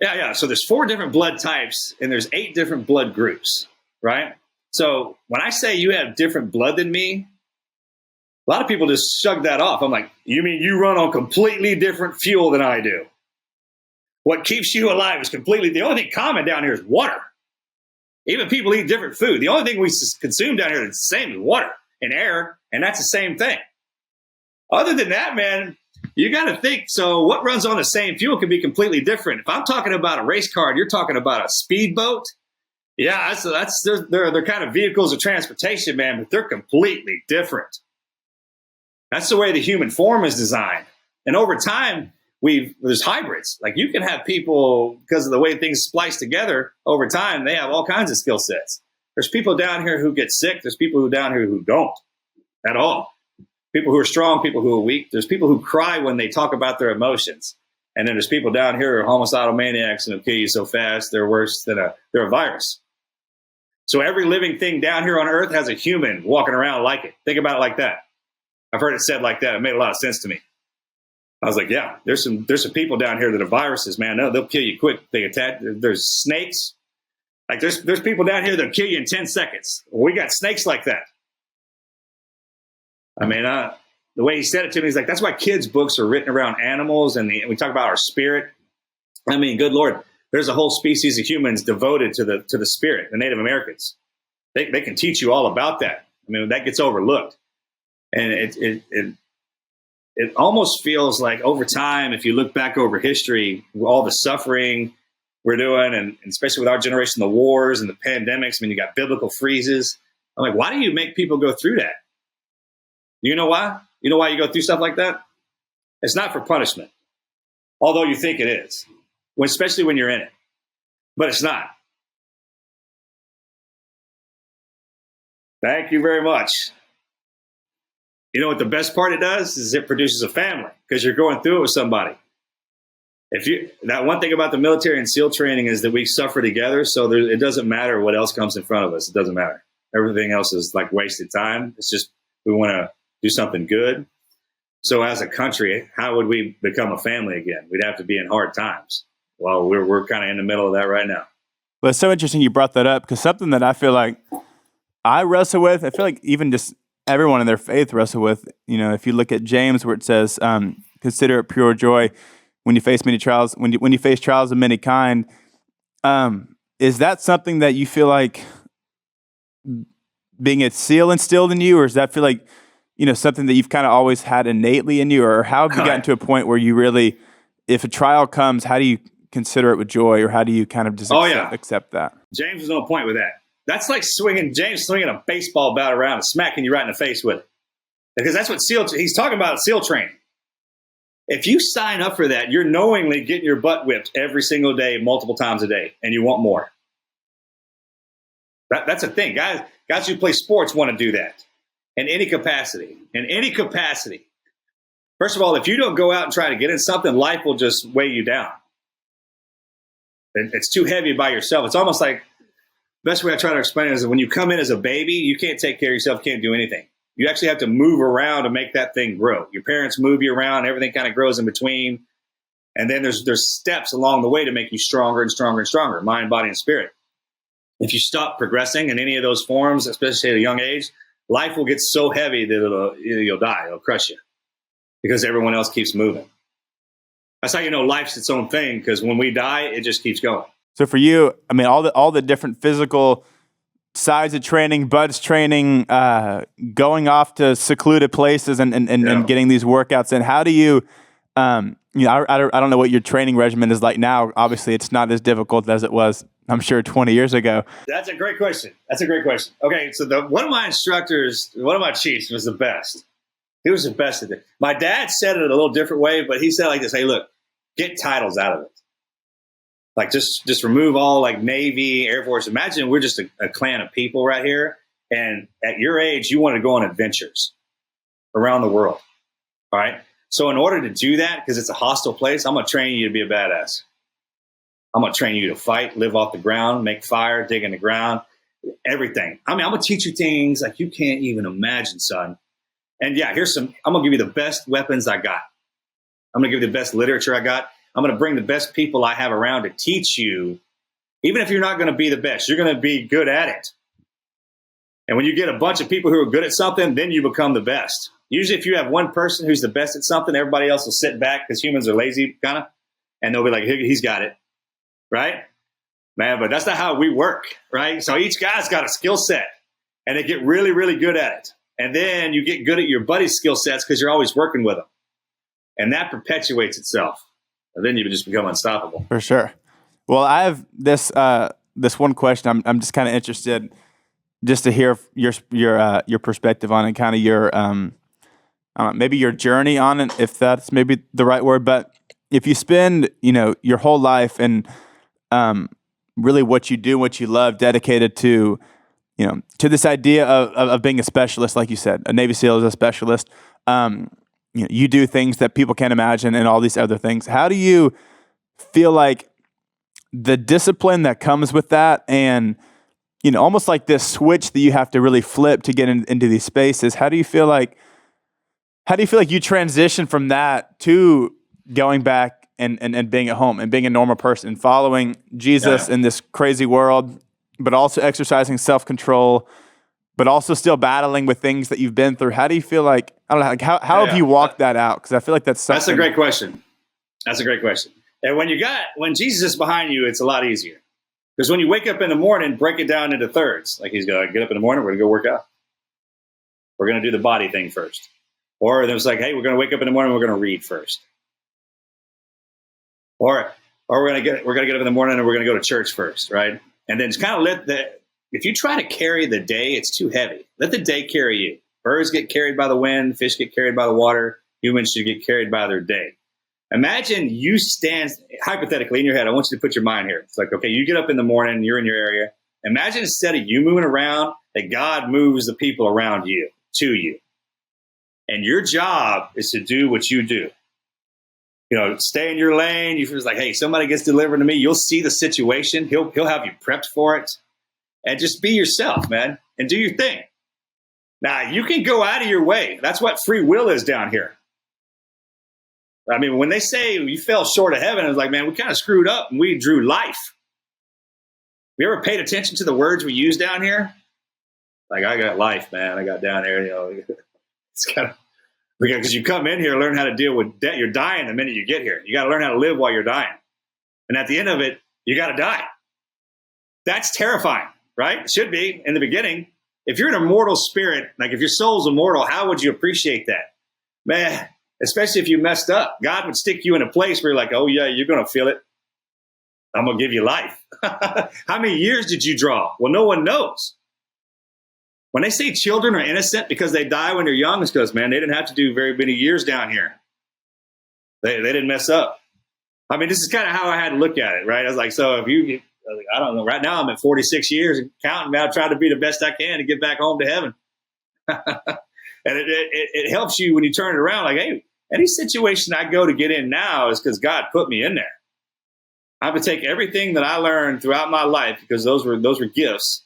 S4: Yeah. So there's 4 different blood types and there's 8 different blood groups, right? So when I say you have different blood than me, a lot of people just shrug that off. I'm like, you mean you run on completely different fuel than I do? What keeps you alive is the only thing common down here is water. Even people eat different food. The only thing we consume down here that's the same is water and air, and that's the same thing. Other than that, man, you got to think. So what runs on the same fuel can be completely different. If I'm talking about a race car and you're talking about a speedboat, yeah, they're kind of vehicles of transportation, man, but they're completely different. That's the way the human form is designed. And over time, there's hybrids. Like you can have people, because of the way things splice together over time, they have all kinds of skill sets. There's people down here who get sick. There's people down here who don't at all. People who are strong, people who are weak. There's people who cry when they talk about their emotions. And then there's people down here who are homicidal maniacs and will kill you so fast, they're worse than they're a virus. So every living thing down here on earth has a human walking around like it. Think about it like that. I've heard it said like that. It made a lot of sense to me. I was like, yeah, there's some people down here that are viruses, man. No, they'll kill you quick. They attack. There's snakes. Like there's people down here that'll kill you in 10 seconds. We got snakes like that. I mean, the way he said it to me, he's like, that's why kids' books are written around animals, and we talk about our spirit. I mean, good Lord, there's a whole species of humans devoted to the spirit, the Native Americans. They can teach you all about that. I mean, that gets overlooked. And it almost feels like over time, if you look back over history, all the suffering we're doing, and especially with our generation, the wars and the pandemics, I mean, you got biblical freezes. I'm like, why do you make people go through that? You know why? You know why you go through stuff like that? It's not for punishment, although you think it is, especially when you're in it. But it's not. Thank you very much. You know what the best part it does is it produces a family because you're going through it with somebody. That one thing about the military and SEAL training is that we suffer together. So it doesn't matter what else comes in front of us. It doesn't matter. Everything else is like wasted time. It's just, we want to do something good. So as a country, how would we become a family again? We'd have to be in hard times. Well, we're kind of in the middle of that right now.
S3: Well, it's so interesting you brought that up, because something that I feel like I wrestle with, I feel like even just everyone in their faith wrestle with, if you look at James, where it says, consider it pure joy when you face many trials, when you face trials of many kind. Is that something that you feel like being a SEAL instilled in you, or does that feel like, something that you've kind of always had innately in you, or how have you gotten to a point where you really, if a trial comes, how do you consider it with joy, or how do you kind of just accept that?
S4: James was on point with that. That's like James swinging a baseball bat around and smacking you right in the face with it. Because that's what he's talking about, SEAL training. If you sign up for that, you're knowingly getting your butt whipped every single day, multiple times a day, and you want more. That's a thing. Guys who play sports want to do that in any capacity. First of all, if you don't go out and try to get in something, life will just weigh you down. It's too heavy by yourself. It's almost like, best way I try to explain it is that when you come in as a baby, you can't take care of yourself, can't do anything. You actually have to move around to make that thing grow. Your parents move you around, everything kind of grows in between. And then there's steps along the way to make you stronger and stronger and stronger, mind, body, and spirit. If you stop progressing in any of those forms, especially at a young age, life will get so heavy that you'll die. It'll crush you because everyone else keeps moving. That's how you know life's its own thing, because when we die, it just keeps going.
S3: So for you, I mean, all the different physical sides of training, buds training, going off to secluded places and getting these workouts in. How do you, I don't know what your training regimen is like now. Obviously, it's not as difficult as it was, I'm sure, 20 years ago.
S4: That's a great question. Okay, so one of my instructors, one of my chiefs was the best. He was the best at it. My dad said it a little different way, but he said like this, hey, look, get titles out of it. Like just remove all like Navy, Air Force. Imagine we're just a clan of people right here. And at your age, you want to go on adventures around the world. All right. So in order to do that, because it's a hostile place, I'm going to train you to be a badass. I'm going to train you to fight, live off the ground, make fire, dig in the ground, everything. I mean, I'm going to teach you things like you can't even imagine, son. And yeah, I'm going to give you the best weapons I got. I'm going to give you the best literature I got. I'm going to bring the best people I have around to teach you. Even if you're not going to be the best, you're going to be good at it. And when you get a bunch of people who are good at something, then you become the best. Usually if you have one person who's the best at something, everybody else will sit back because humans are lazy, kind of, and they'll be like, he's got it, right? Man, but that's not how we work, right? So each guy's got a skill set, and they get really, really good at it. And then you get good at your buddy's skill sets because you're always working with them. And that perpetuates itself. And then you just become unstoppable.
S3: For sure. Well, I have this one question. I'm just kind of interested just to hear your perspective on it, kind of your maybe your journey on it, if that's maybe the right word. But if you spend your whole life and really what you do, what you love, dedicated to to this idea of being a specialist, like you said, a Navy SEAL is a specialist. You do things that people can't imagine and all these other things. How do you feel like the discipline that comes with that, and almost like this switch that you have to really flip to get into these spaces? How do you feel like you transition from that to going back and being at home and being a normal person, following Jesus in this crazy world, but also exercising self-control, but also still battling with things that you've been through? How do you feel like, I don't know, like how have you walked that out? Because I feel like that's something.
S4: That's a great question. And when Jesus is behind you, it's a lot easier. Because when you wake up in the morning, break it down into thirds. Like he's going to get up in the morning, we're going to go work out. We're going to do the body thing first. Or there's like, hey, we're going to wake up in the morning, we're going to read first. Or we're going to get up in the morning and we're going to go to church first, right? And then just kind of if you try to carry the day, it's too heavy. Let the day carry you. Birds get carried by the wind, fish get carried by the water, humans should get carried by their day. Imagine you stand, hypothetically in your head, I want you to put your mind here. It's like, okay, you get up in the morning, you're in your area. Imagine instead of you moving around, that God moves the people around you, to you. And your job is to do what you do. Stay in your lane. You feel like, hey, somebody gets delivered to me. You'll see the situation. He'll have you prepped for it. And just be yourself, man, and do your thing. Now, you can go out of your way. That's what free will is down here. I mean, when they say you fell short of heaven, it's like, man, we kind of screwed up and we drew life. We ever paid attention to the words we use down here? Like, I got life, man. I got down there, it's kind of, because you come in here, learn how to deal with debt. You're dying the minute you get here. You got to learn how to live while you're dying. And at the end of it, you got to die. That's terrifying, right? It should be in the beginning. If you're an immortal spirit, like if your soul's immortal, how would you appreciate that? Man, especially if you messed up. God would stick you in a place where you're like, oh, yeah, you're going to feel it. I'm going to give you life. How many years did you draw? Well, no one knows. When they say children are innocent because they die when they're young, it's because, man, they didn't have to do very many years down here. They didn't mess up. I mean, this is kind of how I had to look at it, right? I was like, so if I don't know, right now I'm at 46 years and counting, man, I'm trying to be the best I can to get back home to heaven. And it helps you when you turn it around, like, hey, any situation I go to get in now is because God put me in there. I would take everything that I learned throughout my life, because those were gifts,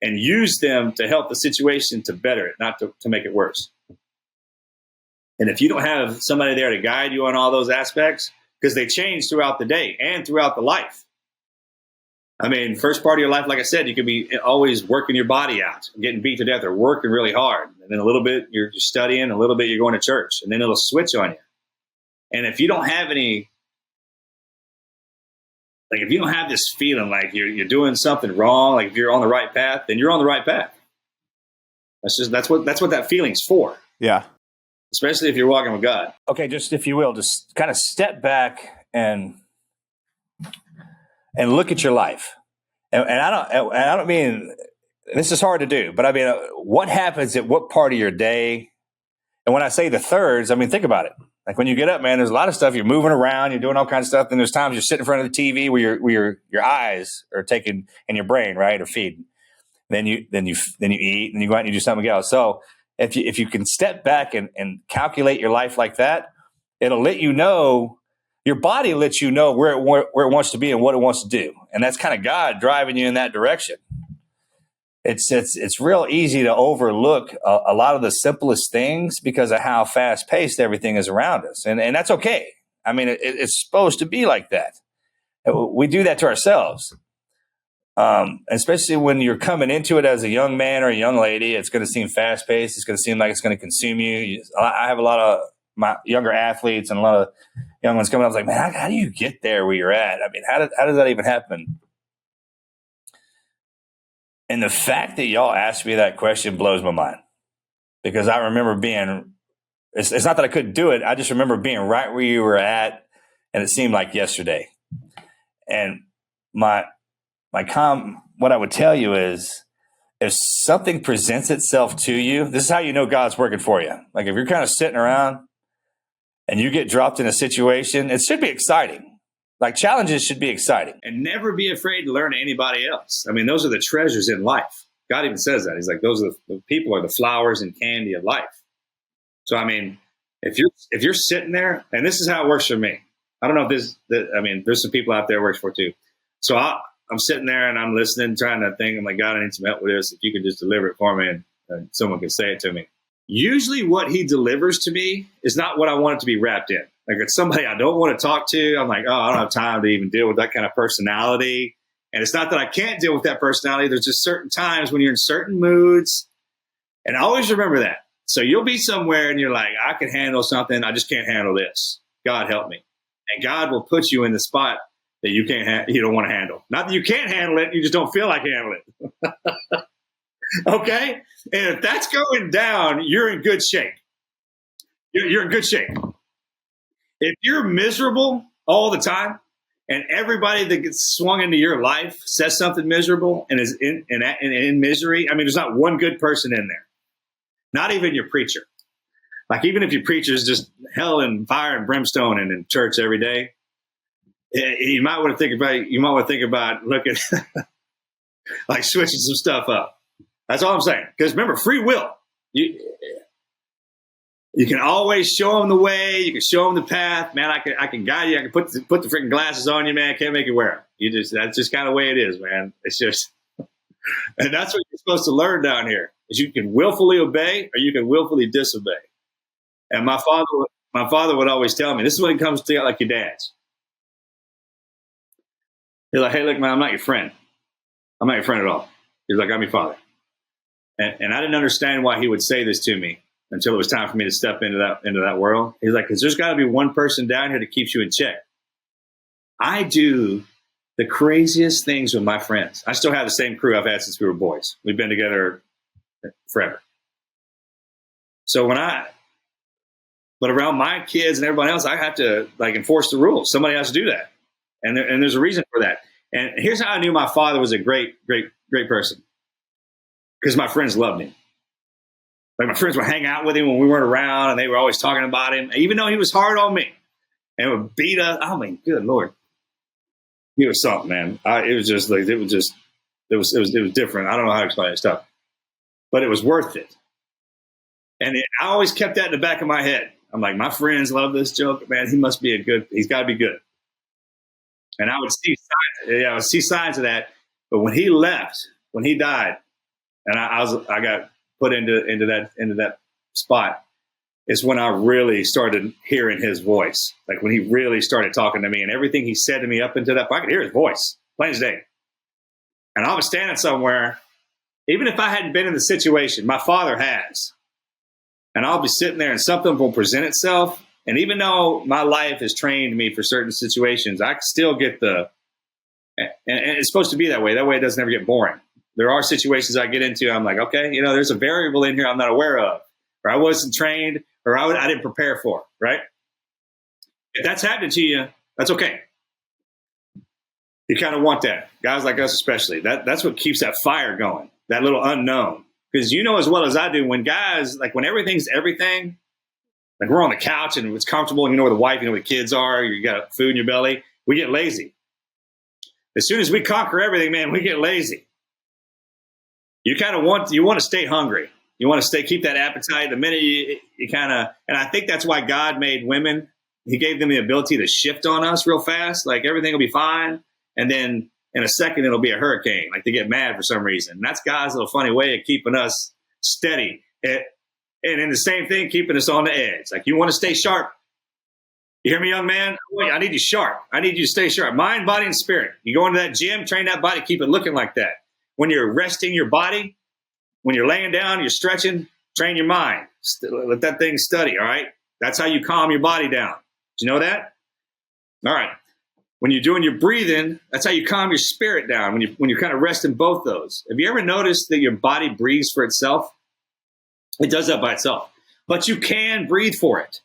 S4: and use them to help the situation to better it, not to make it worse. And if you don't have somebody there to guide you on all those aspects, because they change throughout the day and throughout the life. I mean, first part of your life, like I said, you could be always working your body out, getting beat to death, or working really hard. And then a little bit you're studying, a little bit you're going to church, and then it'll switch on you. And if you don't have any, like if you don't have this feeling like you're doing something wrong, like if you're on the right path, then you're on the right path. That's what that feeling's for.
S3: Yeah.
S4: Especially if you're walking with God.
S2: Okay, just if you will, just kind of step back and look at your life. And I don't mean, this is hard to do, but I mean, what happens at what part of your day? And when I say the thirds, I mean, think about it. Like when you get up, man, there's a lot of stuff. You're moving around, you're doing all kinds of stuff. And there's times you're sitting in front of the TV where your eyes are taken, and your brain, right, are feeding. Then you eat, and you go out and you do something else. So if you can step back and calculate your life like that, it'll let you know your body lets you know where it wants to be and what it wants to do. And that's kind of God driving you in that direction. It's real easy to overlook a lot of the simplest things because of how fast paced everything is around us. And that's okay. I mean, it's supposed to be like that. We do that to ourselves. Especially when you're coming into it as a young man or a young lady, it's going to seem fast paced. It's going to seem like it's going to consume you. I have a lot of my younger athletes and a lot of young ones coming up. I was like, man, how do you get there where you're at? I mean, how does that even happen? And the fact that y'all asked me that question blows my mind, because I remember being, it's not that I couldn't do it. I just remember being right where you were at, and it seemed like yesterday. And what I would tell you is, if something presents itself to you, this is how you know God's working for you. Like if you're kind of sitting around and you get dropped in a situation, it should be exciting. Like challenges should be exciting.
S4: And never be afraid to learn to anybody else. I mean, those are the treasures in life. God even says that. He's like, those are the people are the flowers and candy of life. So, I mean, if you're sitting there, and this is how it works for me. I don't know if there's some people out there it works for too. So I'm sitting there and I'm listening, trying to think. I'm like, God, I need some help with this. If you could just deliver it for me and someone could say it to me. Usually what he delivers to me is not what I want it to be wrapped in. Like it's somebody I don't want to talk to. I'm like, oh, I don't have time to even deal with that kind of personality. And it's not that I can't deal with that personality. There's just certain times when you're in certain moods. And I always remember that. So you'll be somewhere and you're like, I can handle something. I just can't handle this. God help me. And God will put you in the spot that you you don't want to handle. Not that you can't handle it. You just don't feel like handling it. Okay. And if that's going down, you're in good shape. You're in good shape. If you're miserable all the time and everybody that gets swung into your life says something miserable and is in misery, I mean, there's not one good person in there, not even your preacher. Like even if your preacher is just hell and fire and brimstone and in church every day, you might want to think about looking like switching some stuff up. That's all I'm saying. Because remember, free will. You can always show them the way. You can show them the path. Man, I can guide you. I can put the freaking glasses on you, man. I can't make you wear them. That's just kind of the way it is, man. It's just, and that's what you're supposed to learn down here, is you can willfully obey or you can willfully disobey. And my father would always tell me, this is when it comes to like your dads. He's like, hey, look, man, I'm not your friend. I'm not your friend at all. He's like, I'm your father. And I didn't understand why he would say this to me until it was time for me to step into that world. He's like, because there's got to be one person down here that keeps you in check. I do the craziest things with my friends. I still have the same crew I've had since we were boys. We've been together forever. So but around my kids and everybody else, I have to like enforce the rules. Somebody has to do that. And there's a reason for that. And here's how I knew my father was a great, great, great person. Because my friends loved him. Like my friends would hang out with him when we weren't around, and they were always talking about him, even though he was hard on me and would beat us. I mean, good Lord, he was something, man. It was different. I don't know how to explain that stuff, but it was worth it. And I always kept that in the back of my head. I'm like, my friends love this joke, man. He's got to be good. And I would see signs of that. But when he left, when he died, and I got put into that spot, is when I really started hearing his voice. Like when he really started talking to me, and everything he said to me up until that point, I could hear his voice, plain as day. And I was standing somewhere, even if I hadn't been in the situation, my father has. And I'll be sitting there and something will present itself. And even though my life has trained me for certain situations, I still get and it's supposed to be that way. That way it doesn't ever get boring. There are situations I get into, I'm like, okay, there's a variable in here I'm not aware of, or I wasn't trained, or I didn't prepare for, right? If that's happening to you, that's okay. You kind of want that. Guys like us especially. That's what keeps that fire going, that little unknown. Because you know as well as I do, when guys, like when everything's everything, like we're on the couch and it's comfortable, and you know where the wife, you know where the kids are, you got food in your belly, we get lazy. As soon as we conquer everything, man, we get lazy. You want to stay hungry. You want to keep that appetite. The minute you kind of, and I think that's why God made women he gave them the ability to shift on us real fast. Like everything will be fine. And then in a second, it'll be a hurricane. Like they get mad for some reason. And that's God's little funny way of keeping us steady. And in the same thing, keeping us on the edge. Like you want to stay sharp. You hear me, young man? I need you sharp. I need you to stay sharp. Mind, body, and spirit. You go into that gym, train that body, keep it looking like that. When you're resting your body, when you're laying down, you're stretching, train your mind. Let that thing study, all right? That's how you calm your body down. Do you know that? All right. When you're doing your breathing, that's how you calm your spirit down, when you're kind of resting both those. Have you ever noticed that your body breathes for itself? It does that by itself. But you can breathe for it.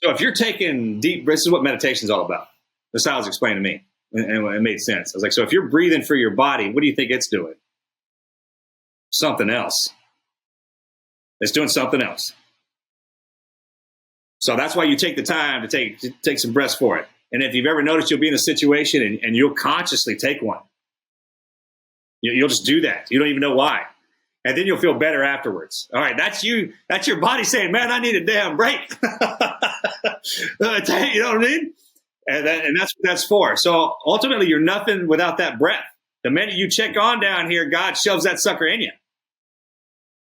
S4: So if you're taking deep, this is what meditation is all about. That's how it was explained to me. And it made sense. I was like, so if you're breathing for your body, what do you think it's doing? Something else. It's doing something else. So that's why you take the time to take some breaths for it. And if you've ever noticed, you'll be in a situation and you'll consciously take one. You'll just do that. You don't even know why. And then you'll feel better afterwards. All right, that's you. That's your body saying, man, I need a damn break. You know what I mean? And that's what that's for. So ultimately, you're nothing without that breath. The minute you check on down here, God shoves that sucker in you.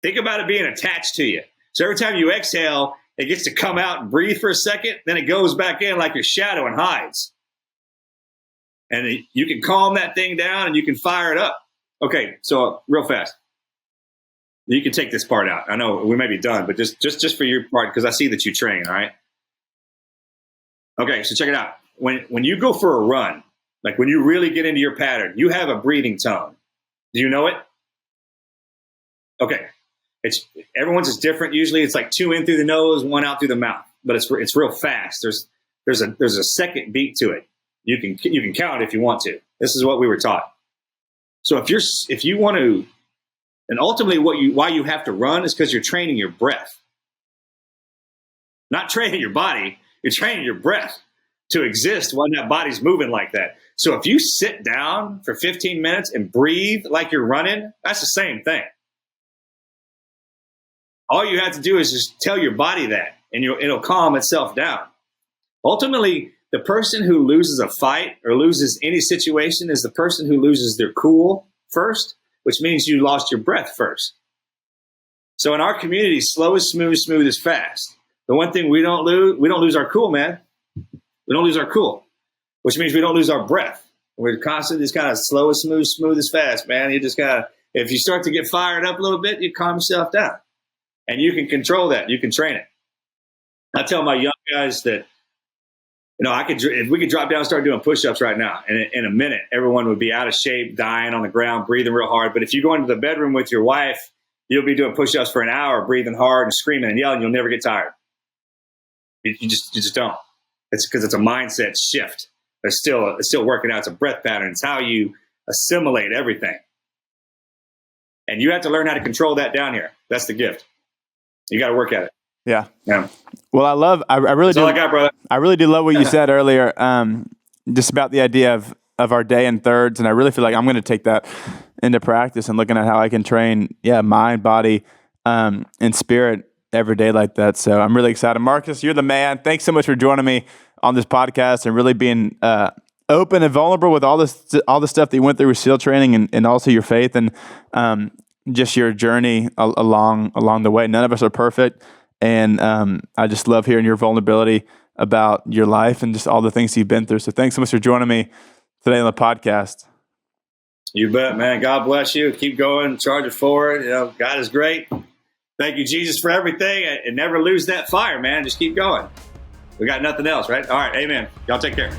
S4: Think about it being attached to you. So every time you exhale, it gets to come out and breathe for a second. Then it goes back in like your shadow and hides. And you can calm that thing down and you can fire it up. Okay, so real fast. You can take this part out. I know we may be done, but just for your part, because I see that you train, all right? Okay, so check it out. When you go for a run, like when you really get into your pattern, you have a breathing tone. Do you know it? Okay. Everyone's is different. Usually it's like 2 in through the nose, 1 out through the mouth, but it's real fast. There's a second beat to it. You can count if you want to. This is what we were taught. So if you want to, and ultimately why you have to run is because you're training your breath. Not training your body, you're training your breath to exist when that body's moving like that. So if you sit down for 15 minutes and breathe like you're running, that's the same thing. All you have to do is just tell your body that, and it'll calm itself down. Ultimately, the person who loses a fight or loses any situation is the person who loses their cool first, which means you lost your breath first. So in our community, slow is smooth, smooth is fast. The one thing we don't lose our cool, man. We don't lose our cool, which means we don't lose our breath. We're constantly just kind of slow is smooth, smooth is fast, man. You just kind of, if you start to get fired up a little bit, you calm yourself down. And you can control that. You can train it. I tell my young guys that, if we could drop down and start doing push-ups right now, and in a minute, everyone would be out of shape, dying on the ground, breathing real hard. But if you go into the bedroom with your wife, you'll be doing push-ups for an hour, breathing hard and screaming and yelling. You'll never get tired. You just don't. It's because it's a mindset shift. It's still working out. It's a breath pattern. It's how you assimilate everything. And you have to learn how to control that down here. That's the gift. You got to work at it.
S3: Yeah.
S4: Yeah.
S3: Well, I really
S4: That's
S3: do.
S4: all I got, brother.
S3: I really do love what you said earlier, just about the idea of our day in thirds. And I really feel like I'm going to take that into practice and looking at how I can train, mind, body, and spirit every day like that. So I'm really excited. Marcus, you're the man. Thanks so much for joining me on this podcast and really being open and vulnerable with all the stuff that you went through with SEAL training and also your faith and just your journey along the way. None of us are perfect. And I just love hearing your vulnerability about your life and just all the things you've been through. So thanks so much for joining me today on the podcast.
S4: You bet, man. God bless you. Keep going. Charge it forward. God is great. Thank you, Jesus, for everything. And never lose that fire, man. Just keep going. We got nothing else, right? All right. Amen. Y'all take care.